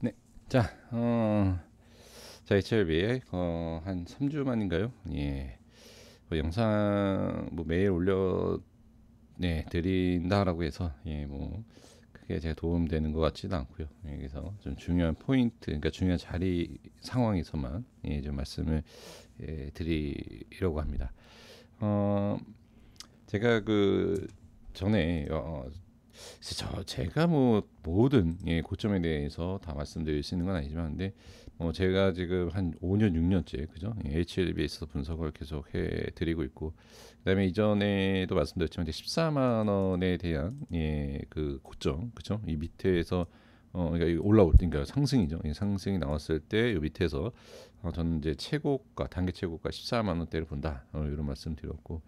네. 자, 자, HLB에 한 3주 만인가요? 예. 뭐 영상 뭐 매일 올려 드린다라고 해서 뭐 크게 제가 도움되는 것 같지도 않고요. 그래서 좀 중요한 포인트, 그러니까 중요한 자리 상황에서만 좀 말씀을 드리려고 합니다. 어, 제가 그 전에 제가 뭐 모든 고점에 대해서 다 말씀드릴 수 있는 건 아니지만, 근데 제가 지금 한 5년 6년째 그죠? HLB에서 분석을 계속 해 드리고 있고, 그다음에 이전에도 말씀드렸지만 이제 14만 원에 대한 그 고점 그죠? 이 밑에서 그러니까 이 올라올 때, 그러니까 상승이죠. 이 상승이 나왔을 때 이 밑에서 저는 이제 최고가 단기 최고가 14만 원대를 본다, 이런 말씀 드렸고,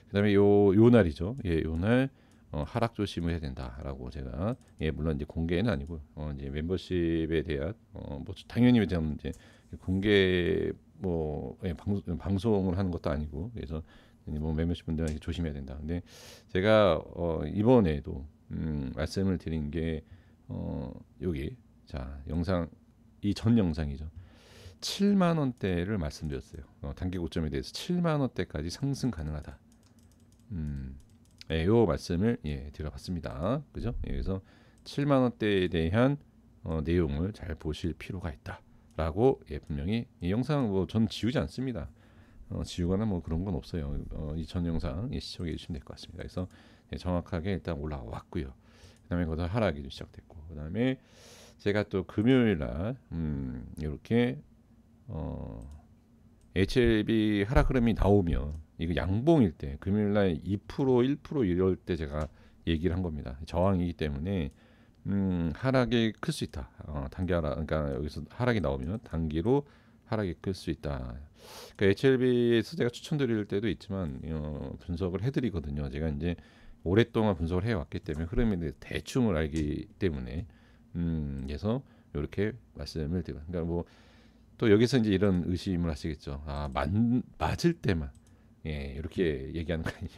그다음에 요 날이죠. 요날 하락 조심을 해야 된다라고 제가 물론 이제 공개는 아니고 이제 멤버십에 대한 뭐 당연히 저는 이제 공개 뭐 방송을 하는 것도 아니고, 그래서 뭐 멤버십 분들한테 조심해야 된다. 근데 제가 이번에도 말씀을 드린 게 여기 자 영상 이 전 영상이죠. 7만 원대를 말씀드렸어요. 단기 고점에 대해서 7만 원대까지 상승 가능하다. 요 말씀을 드려봤습니다. 그죠? 그래서 7만 원대에 대한 내용을 잘 보실 필요가 있다라고 분명히 이 영상 뭐 전 지우지 않습니다. 지우거나 뭐 그런 건 없어요. 이 전 영상 시청해 주시면 될 것 같습니다. 그래서 정확하게 일단 올라왔고요. 그다음에 거기서 하락이 좀 시작됐고, 그다음에 제가 또 금요일 날 이렇게 HLB 하락 흐름이 나오면 이거 양봉일 때 금요일날 2% 1% 이럴 때 제가 얘기를 한 겁니다. 저항이기 때문에 하락이 클 수 있다. 단기 하락, 그러니까 여기서 하락이 나오면 단기로 하락이 클 수 있다. 그러니까 HLB에서 제가 추천드릴 때도 있지만 분석을 해드리거든요. 제가 이제 오랫동안 분석을 해왔기 때문에 흐름에 대충을 알기 때문에 그래서 이렇게 말씀을 드려. 그러니까 뭐 또 여기서 이제 이런 의심을 하시겠죠. 맞을 때만 이렇게 얘기하는 거 아니냐.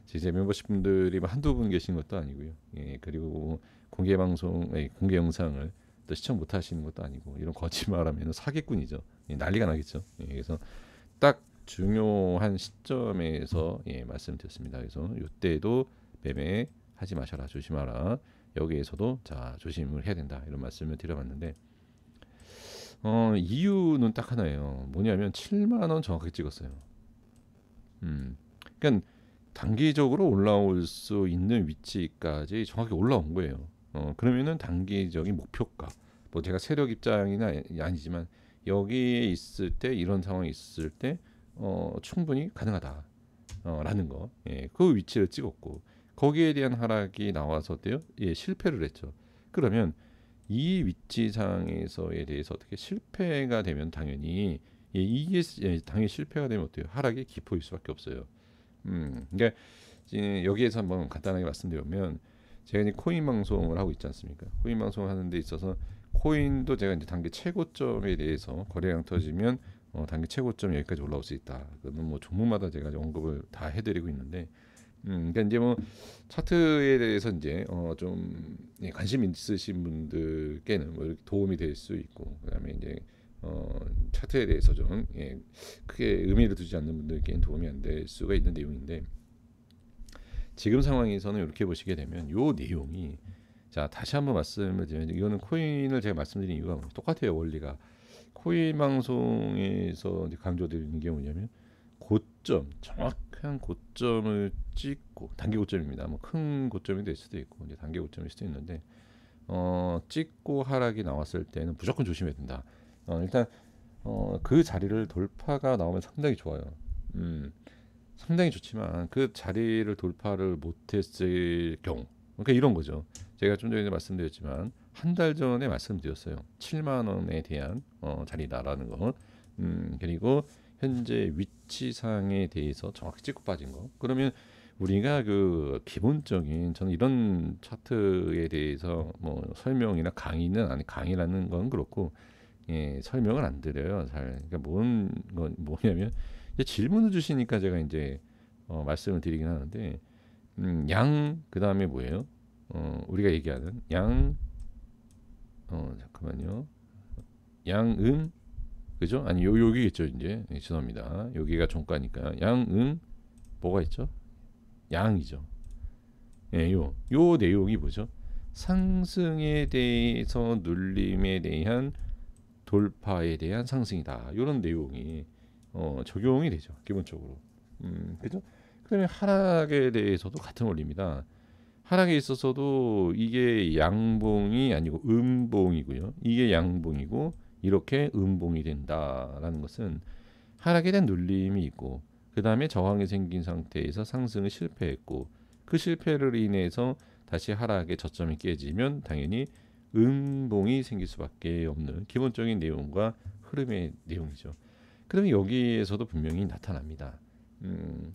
제 멤버십 분들이 뭐 한두 분 계신 것도 아니고요. 그리고 공개 방송, 공개 영상을 또 시청 못 하시는 것도 아니고, 이런 거짓말하면 사기꾼이죠. 난리가 나겠죠. 그래서 딱 중요한 시점에서 말씀드렸습니다. 그래서 이때도 매매하지 마셔라, 조심하라. 여기에서도 자 조심을 해야 된다, 이런 말씀을 드려봤는데, 이유는 딱 하나예요. 뭐냐면 7만 원 정확하게 찍었어요. 그러니까 단기적으로 올라올 수 있는 위치까지 정확히 올라온 거예요. 그러면은 단기적인 목표가, 뭐 제가 세력 입장이나 아니지만 여기에 있을 때, 이런 상황이 있을 때 충분히 가능하다. 라는 거. 그 위치를 찍었고, 거기에 대한 하락이 나와서 때요. 실패를 했죠. 그러면 이 위치상에서에 대해서 어떻게 실패가 되면 당연히 이게 당연히 실패가 되면 어때요? 하락이 깊어질 수밖에 없어요. 그러니까 여기에서 한번 간단하게 말씀드리면, 제가 이제 코인 방송을 하고 있지 않습니까? 코인 방송을 하는 데 있어서 코인도 제가 이제 단기 최고점에 대해서 거래량 터지면 단기 최고점 여기까지 올라올 수 있다. 그건 뭐 종목마다 제가 언급을 다 해드리고 있는데, 그러니까 이제 뭐 차트에 대해서 이제 좀 관심 있으신 분들께는 뭐 이렇게 도움이 될 수 있고, 그다음에 이제 차트에 대해서 좀 크게 의미를 두지 않는 분들께는 도움이 안 될 수가 있는 내용인데, 지금 상황에서는 이렇게 보시게 되면 요 내용이, 자 다시 한번 말씀을 드리면, 이거는 코인을 제가 말씀드린 이유가 똑같아요. 원리가 코인 방송에서 이제 강조드리는 게 뭐냐면, 고점, 정확한 고점을 찍고, 단기 고점입니다. 뭐 큰 고점이 될 수도 있고 이제 단기 고점일 수도 있는데, 찍고 하락이 나왔을 때는 무조건 조심해야 된다. 일단 그 자리를 돌파가 나오면 상당히 좋아요. 상당히 좋지만 그 자리를 돌파를 못했을 경우, 그러니까 이런 거죠. 제가 좀 전에 말씀드렸지만 한 달 전에 말씀드렸어요. 7만 원에 대한 자리다라는 거. 그리고 현재 위치상에 대해서 정확히 찍고 빠진 거. 그러면 우리가 그 기본적인, 저는 이런 차트에 대해서 뭐 설명이나 강의는 아니, 강의라는 건 그렇고 설명을 안 드려요. 잘. 그러니까 뭐냐면 이제 질문을 주시니까 제가 이제 말씀을 드리긴 하는데, 양 그다음에 뭐예요? 우리가 얘기하는 양, 잠깐만요. 양음 그죠? 아니 여기겠죠 이제. 죄송합니다. 여기가 종가니까 양음 뭐가 있죠? 양이죠. 요 내용이 뭐죠? 상승에 대해서 눌림에 대한 돌파에 대한 상승이다. 이런 내용이 적용이 되죠. 기본적으로. 그죠? 그다음에 하락에 대해서도 같은 원리입니다. 하락에 있어서도 이게 양봉이 아니고 음봉이고요. 이게 양봉이고 이렇게 음봉이 된다라는 것은 하락에 대한 눌림이 있고 그 다음에 저항이 생긴 상태에서 상승을 실패했고 그 실패를 인해서 다시 하락의 저점이 깨지면 당연히 음봉이 생길 수밖에 없는 기본적인 내용과 흐름의 내용이죠. 그러면 여기에서도 분명히 나타납니다.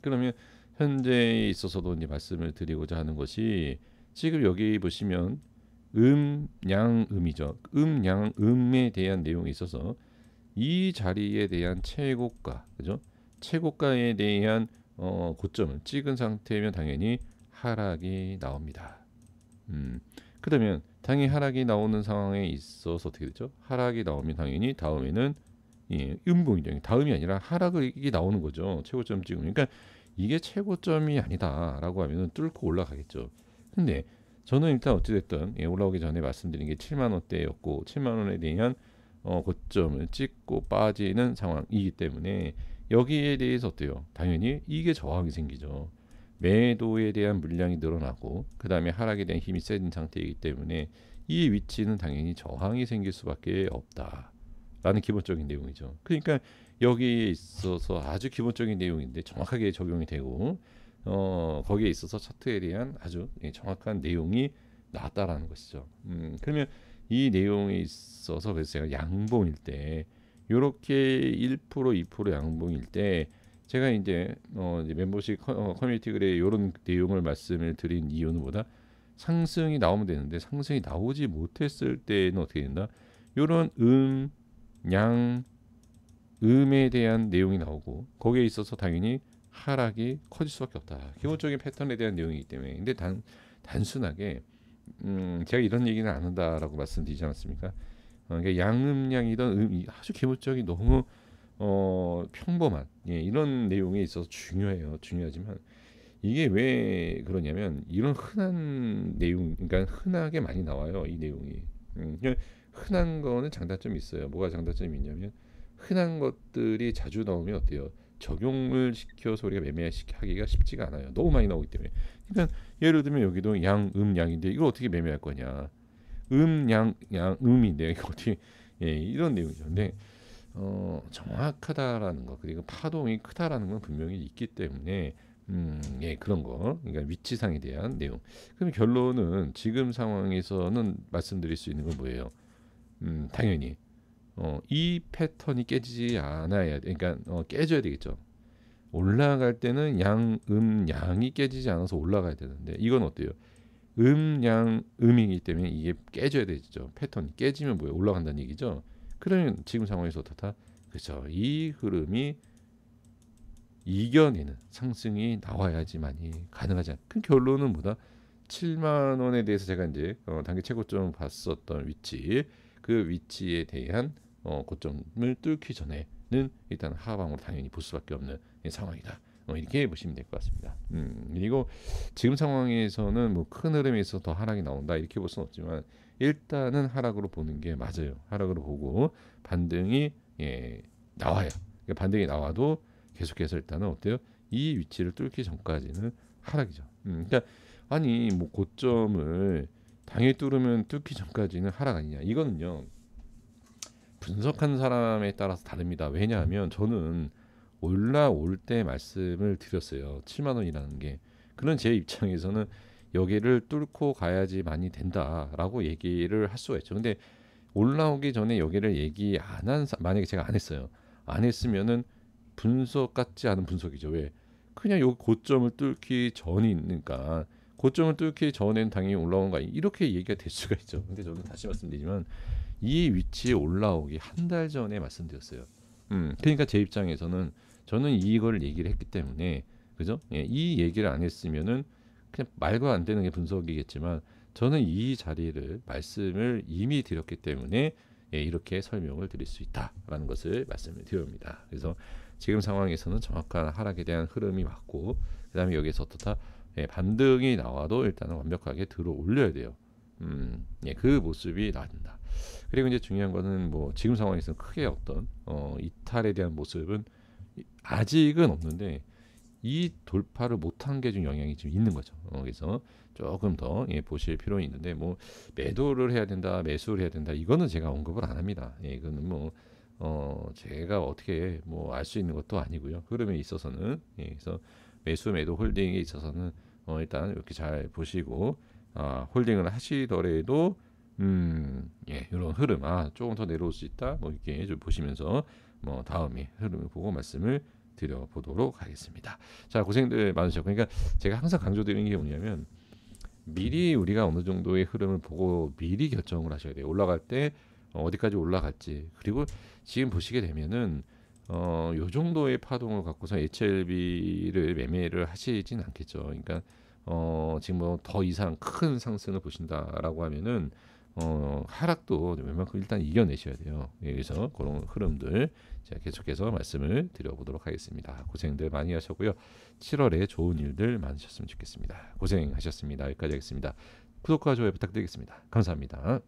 그러면 현재에 있어서도 이제 말씀을 드리고자 하는 것이 지금 여기 보시면 양음이죠. 양음에 대한 내용이 있어서 이 자리에 대한 최고가, 그죠? 최고가에 대한 고점을 찍은 상태면 당연히 하락이 나옵니다. 그러면 당연히 하락이 나오는 상황에 있어서 어떻게 되죠? 하락이 나오면 당연히 다음에는 음봉이죠. 다음이 아니라 하락이 나오는 거죠. 최고점 찍으면. 그러니까 이게 최고점이 아니다라고 하면 뚫고 올라가겠죠. 근데 저는 일단 어찌됐든 올라오기 전에 말씀드린 게 7만 원대였고 7만 원에 대한 고점을 찍고 빠지는 상황이기 때문에 여기에 대해서 어때요? 당연히 이게 저항이 생기죠. 매도에 대한 물량이 늘어나고 그 다음에 하락에 대한 힘이 세진 상태이기 때문에 이 위치는 당연히 저항이 생길 수밖에 없다라는 기본적인 내용이죠. 그러니까 여기에 있어서 아주 기본적인 내용인데 정확하게 적용이 되고 거기에 있어서 차트에 대한 아주 정확한 내용이 나왔다라는 것이죠. 그러면 이 내용에 있어서 그래서 제가 양봉일 때 이렇게 1% 2% 양봉일 때 제가 이제 멤버십 커뮤니티 글에 이런 내용을 말씀을 드린 이유는 뭐다? 상승이 나오면 되는데 상승이 나오지 못했을 때는 어떻게 된다? 이런 양, 음에 대한 내용이 나오고 거기에 있어서 당연히 하락이 커질 수밖에 없다. 기본적인 패턴에 대한 내용이기 때문에. 근데 단순하게 제가 이런 얘기는 안 한다라고 말씀드리지 않았습니까? 그러니까 양음양이던 아주 기본적인 너무 평범한 이런 내용에 있어서 중요해요. 중요하지만 이게 왜 그러냐면 이런 흔한 내용, 그러니까 흔하게 많이 나와요. 이 내용이. 그러니까 흔한 거는 장단점이 있어요. 뭐가 장단점이 있냐면 흔한 것들이 자주 나오면 어때요? 적용을 시켜서 우리가 매매하기가 쉽지가 않아요. 너무 많이 나오기 때문에. 그러니까 예를 들면 여기도 양인데 이걸 어떻게 매매할 거냐? 음인데 이거 어떻게 이런 내용이죠. 근데 정확하다라는 거 그리고 파동이 크다라는 건 분명히 있기 때문에 그런 거 그러니까 위치상에 대한 내용. 그럼 결론은 지금 상황에서는 말씀드릴 수 있는 건 뭐예요? 당연히 이 패턴이 깨지지 않아야 돼. 그러니까 깨져야 되겠죠. 올라갈 때는 양이 깨지지 않아서 올라가야 되는데 이건 어때요? 음이기 때문에 이게 깨져야 되죠. 패턴이 깨지면 뭐예요? 올라간다는 얘기죠. 그러면 지금 상황에서 어떻다? 그렇죠. 이 흐름이 이겨내는 상승이 나와야지만이 가능하지 않. 그 결론은 뭐다? 7만 원에 대해서 제가 이제 단기 최고점 봤었던 위치, 그 위치에 대한 고점을 뚫기 전에는 일단 하방으로 당연히 볼 수밖에 없는 상황이다. 이렇게 보시면 될 것 같습니다. 그리고 지금 상황에서는 뭐 큰 흐름에 있어서 더 하락이 나온다 이렇게 볼 수는 없지만 일단은 하락으로 보는 게 맞아요. 하락으로 보고 반등이 나와요. 그러니까 반등이 나와도 계속해서 일단은 어때요? 이 위치를 뚫기 전까지는 하락이죠. 그러니까 아니 뭐 고점을 당일 뚫기 전까지는 하락 아니냐? 이거는요 분석한 사람에 따라서 다릅니다. 왜냐하면 저는 올라올 때 말씀을 드렸어요. 7만 원이라는 게. 그런 제 입장에서는 여기를 뚫고 가야지 많이 된다라고 얘기를 할 수가 있죠. 근데 올라오기 전에 여기를 얘기 안 한 만약에 제가 안 했어요. 안 했으면은 분석 같지 않은 분석이죠. 왜? 그냥 요 고점을 뚫기 전이니까 고점을 뚫기 전에는 당연히 올라온 거 이렇게 얘기가 될 수가 있죠. 근데 저는 다시 말씀드리지만 이 위치에 올라오기 한 달 전에 말씀드렸어요. 그러니까 제 입장에서는 저는 이걸 얘기를 했기 때문에 그죠? 이 얘기를 안 했으면은 그냥 말도 안 되는 게 분석이겠지만 저는 이 자리를 말씀을 이미 드렸기 때문에 예, 이렇게 설명을 드릴 수 있다라는 것을 말씀을 드립니다. 그래서 지금 상황에서는 정확한 하락에 대한 흐름이 맞고 그다음에 여기서 어떻다 예, 반등이 나와도 일단은 완벽하게 들어 올려야 돼요. 예, 그 모습이 나온다. 그리고 이제 중요한 거는 뭐 지금 상황에서는 크게 어떤 이탈에 대한 모습은 아직은 없는데 이 돌파를 못한 게 좀 영향이 좀 있는 거죠. 그래서 조금 더 예, 보실 필요는 있는데 뭐 매도를 해야 된다, 매수를 해야 된다 이거는 제가 언급을 안 합니다. 예, 이거는 뭐 제가 어떻게 뭐 알 수 있는 것도 아니고요. 흐름에 있어서는 예, 그래서 매수 매도 홀딩에 있어서는 일단 이렇게 잘 보시고 홀딩을 하시더라도 예, 이런 흐름 조금 더 내려올 수 있다. 뭐 이렇게 좀 보시면서 뭐 다음에 흐름을 보고 말씀을 드려보도록 하겠습니다. 자, 고생들 많으셨고, 그러니까 제가 항상 강조드리는 게 뭐냐면 미리 우리가 어느 정도의 흐름을 보고 미리 결정을 하셔야 돼요. 올라갈 때 어디까지 올라갈지. 그리고 지금 보시게 되면은 요 정도의 파동을 갖고서 HLB를 매매를 하시진 않겠죠. 그러니까 지금 뭐 더 이상 큰 상승을 보신다라고 하면은 하락도 웬만큼 일단 이겨내셔야 돼요. 예, 그래서 그런 흐름들 제가 계속해서 말씀을 드려보도록 하겠습니다. 고생들 많이 하셨고요. 7월에 좋은 일들 많으셨으면 좋겠습니다. 고생하셨습니다. 여기까지 하겠습니다. 구독과 좋아요 부탁드리겠습니다. 감사합니다.